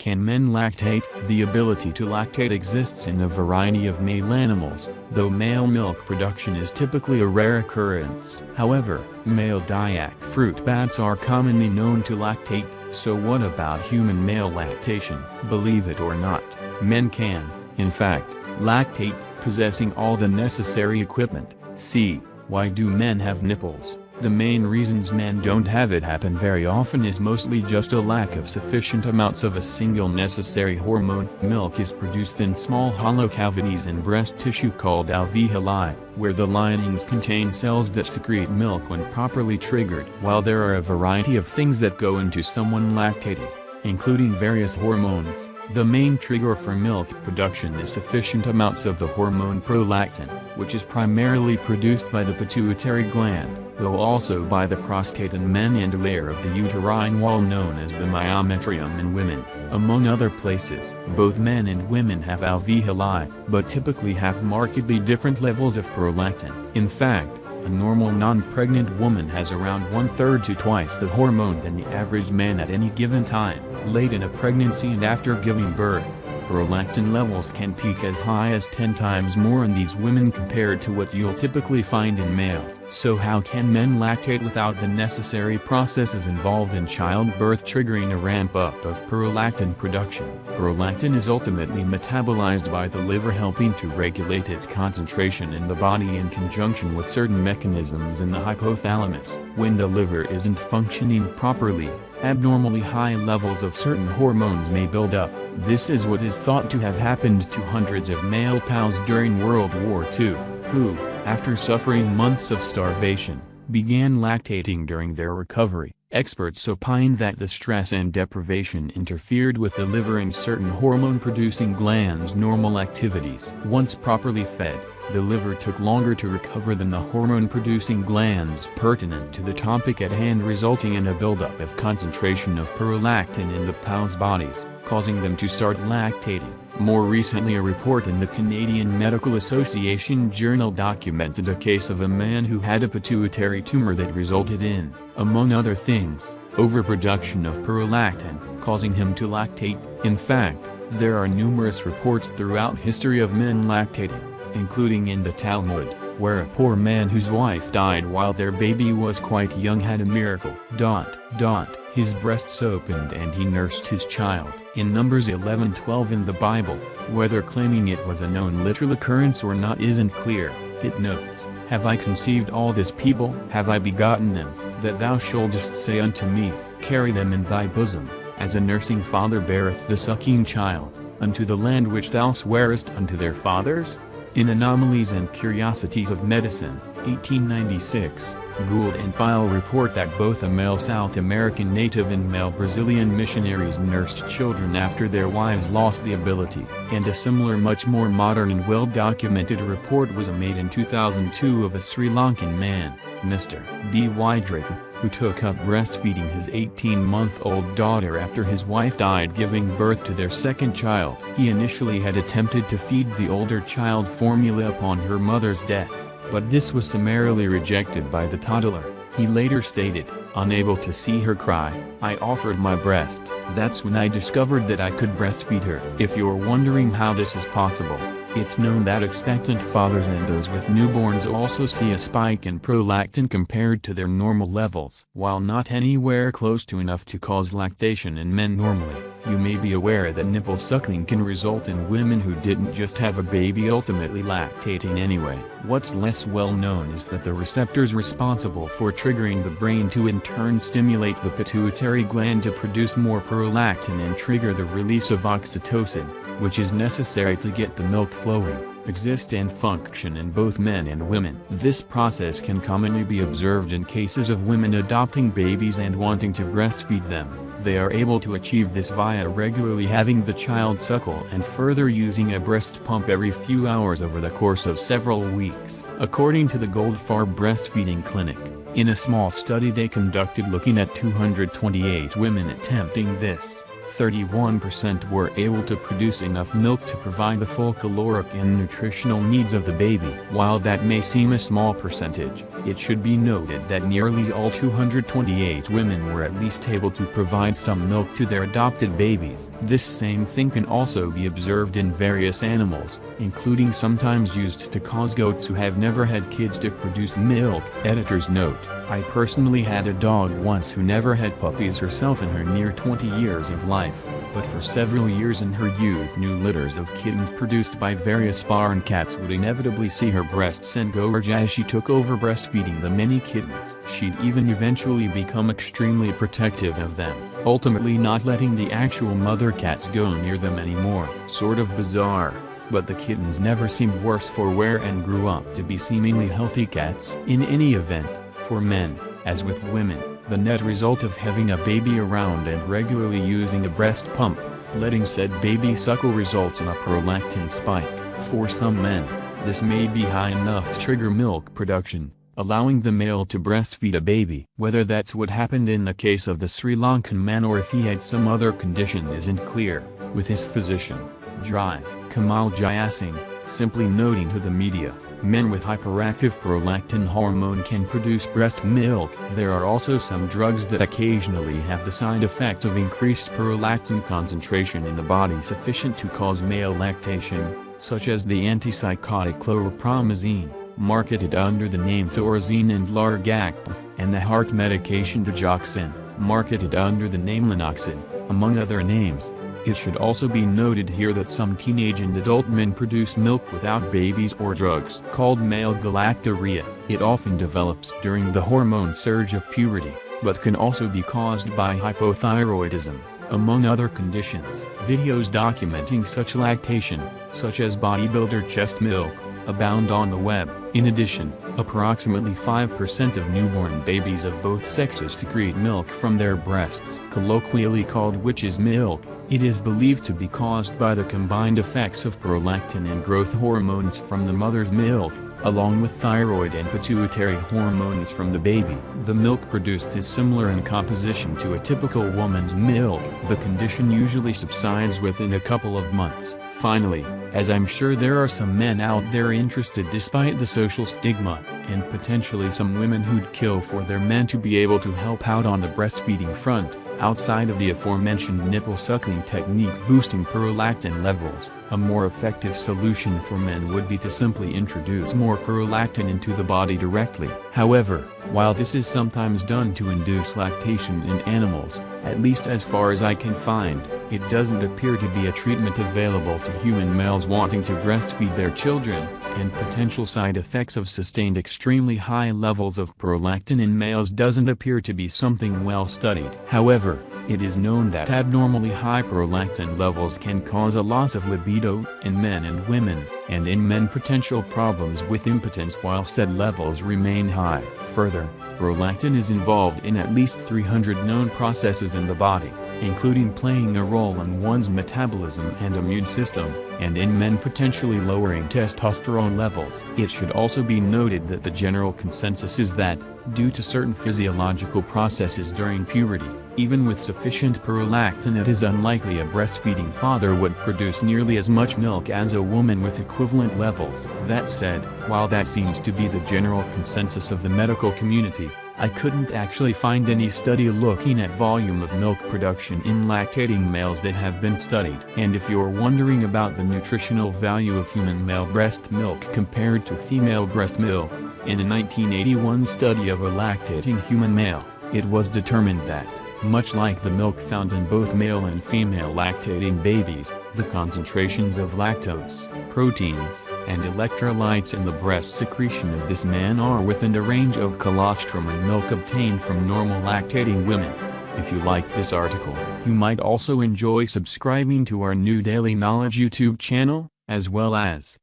Can men lactate? The ability to lactate exists in a variety of male animals, though male milk production is typically a rare occurrence. However, male dyak fruit bats are commonly known to lactate, so what about human male lactation? Believe it or not, men can, in fact, lactate, possessing all the necessary equipment. See, why do men have nipples? The main reasons men don't have it happen very often is mostly just a lack of sufficient amounts of a single necessary hormone. Milk is produced in small hollow cavities in breast tissue called alveoli, where the linings contain cells that secrete milk when properly triggered. While there are a variety of things that go into someone lactating, including various hormones, the main trigger for milk production is sufficient amounts of the hormone prolactin, which is primarily produced by the pituitary gland, though also by the prostate in men and layer of the uterine wall known as the myometrium in women. Among other places, both men and women have alveoli, but typically have markedly different levels of prolactin. In fact, a normal non-pregnant woman has around 1/3 to twice the hormone than the average man at any given time. Late in a pregnancy and after giving birth, prolactin levels can peak as high as 10 times more in these women compared to what you'll typically find in males. So how can men lactate without the necessary processes involved in childbirth triggering a ramp-up of prolactin production? Prolactin is ultimately metabolized by the liver, helping to regulate its concentration in the body in conjunction with certain mechanisms in the hypothalamus. When the liver isn't functioning properly, abnormally high levels of certain hormones may build up. This is what is thought to have happened to hundreds of male POWs during World War II, who, after suffering months of starvation, began lactating during their recovery. Experts opine that the stress and deprivation interfered with the liver and certain hormone-producing glands' normal activities. Once properly fed, the liver took longer to recover than the hormone-producing glands pertinent to the topic at hand, resulting in a buildup of concentration of prolactin in the POWs' bodies, causing them to start lactating. More recently, a report in the Canadian Medical Association Journal documented a case of a man who had a pituitary tumor that resulted in, among other things, overproduction of prolactin, causing him to lactate. In fact, there are numerous reports throughout history of men lactating, including in the Talmud, where a poor man whose wife died while their baby was quite young had a miracle. His breasts opened and he nursed his child. In Numbers 11:12 in the Bible, whether claiming it was a known literal occurrence or not isn't clear. It notes, "Have I conceived all this people? Have I begotten them, that thou shouldest say unto me, carry them in thy bosom, as a nursing father beareth the sucking child, unto the land which thou swarest unto their fathers?" In Anomalies and Curiosities of Medicine, 1896, Gould and Pyle report that both a male South American native and male Brazilian missionaries nursed children after their wives lost the ability. And a similar, much more modern and well-documented report was made in 2002 of a Sri Lankan man, Mr. B.Y. Drayton, who took up breastfeeding his 18-month-old daughter after his wife died giving birth to their second child. He initially had attempted to feed the older child formula upon her mother's death, but this was summarily rejected by the toddler. He later stated, unable to see her cry, "I offered my breast. That's when I discovered that I could breastfeed her." If you're wondering how this is possible, it's known that expectant fathers and those with newborns also see a spike in prolactin compared to their normal levels. While not anywhere close to enough to cause lactation in men normally, you may be aware that nipple suckling can result in women who didn't just have a baby ultimately lactating anyway. What's less well known is that the receptors responsible for triggering the brain to in turn stimulate the pituitary gland to produce more prolactin and trigger the release of oxytocin, which is necessary to get the milk flowing, exist and function in both men and women. This process can commonly be observed in cases of women adopting babies and wanting to breastfeed them. They are able to achieve this via regularly having the child suckle and further using a breast pump every few hours over the course of several weeks. According to the Goldfarb Breastfeeding Clinic, in a small study they conducted looking at 228 women attempting this, 31% were able to produce enough milk to provide the full caloric and nutritional needs of the baby. While that may seem a small percentage, it should be noted that nearly all 228 women were at least able to provide some milk to their adopted babies. This same thing can also be observed in various animals, including sometimes used to cause goats who have never had kids to produce milk. Editor's note: I personally had a dog once who never had puppies herself in her near 20 years of life, but for several years in her youth new litters of kittens produced by various barn cats would inevitably see her breasts engorge as she took over breastfeeding the many kittens. She'd even eventually become extremely protective of them, ultimately not letting the actual mother cats go near them anymore. Sort of bizarre, but the kittens never seemed worse for wear and grew up to be seemingly healthy cats. In any event, for men, as with women, the net result of having a baby around and regularly using a breast pump, letting said baby suckle results in a prolactin spike. For some men, this may be high enough to trigger milk production, allowing the male to breastfeed a baby. Whether that's what happened in the case of the Sri Lankan man or if he had some other condition isn't clear, with his physician, Dr. Kamal Jayasingh, simply noting to the media, men with hyperactive prolactin hormone can produce breast milk. There are also some drugs that occasionally have the side effect of increased prolactin concentration in the body sufficient to cause male lactation, such as the antipsychotic chlorpromazine, marketed under the name Thorazine and Largactil, and the heart medication digoxin, marketed under the name Lanoxin, among other names. It should also be noted here that some teenage and adult men produce milk without babies or drugs called male galactorrhea. It often develops during the hormone surge of puberty, but can also be caused by hypothyroidism, among other conditions. Videos documenting such lactation, such as bodybuilder chest milk, abound on the web. In addition, approximately 5% of newborn babies of both sexes secrete milk from their breasts. Colloquially called witch's milk, it is believed to be caused by the combined effects of prolactin and growth hormones from the mother's milk, along with thyroid and pituitary hormones from the baby. The milk produced is similar in composition to a typical woman's milk. The condition usually subsides within a couple of months. Finally, as I'm sure there are some men out there interested despite the social stigma, and potentially some women who'd kill for their men to be able to help out on the breastfeeding front, outside of the aforementioned nipple suckling technique boosting prolactin levels, a more effective solution for men would be to simply introduce more prolactin into the body directly. However, while this is sometimes done to induce lactation in animals, at least as far as I can find, it doesn't appear to be a treatment available to human males wanting to breastfeed their children, and potential side effects of sustained extremely high levels of prolactin in males doesn't appear to be something well studied. However, it is known that abnormally high prolactin levels can cause a loss of libido in men and women, and in men potential problems with impotence while said levels remain high. Further, prolactin is involved in at least 300 known processes in the body, including playing a role in one's metabolism and immune system, and in men potentially lowering testosterone levels. It should also be noted that the general consensus is that, due to certain physiological processes during puberty, even with sufficient prolactin it is unlikely a breastfeeding father would produce nearly as much milk as a woman with equivalent levels. That said, while that seems to be the general consensus of the medical community, I couldn't actually find any study looking at volume of milk production in lactating males that have been studied. And if you're wondering about the nutritional value of human male breast milk compared to female breast milk, in a 1981 study of a lactating human male, it was determined that, much like the milk found in both male and female lactating babies, the concentrations of lactose, proteins, and electrolytes in the breast secretion of this man are within the range of colostrum in milk obtained from normal lactating women. If you like this article, you might also enjoy subscribing to our new Daily Knowledge YouTube channel, as well as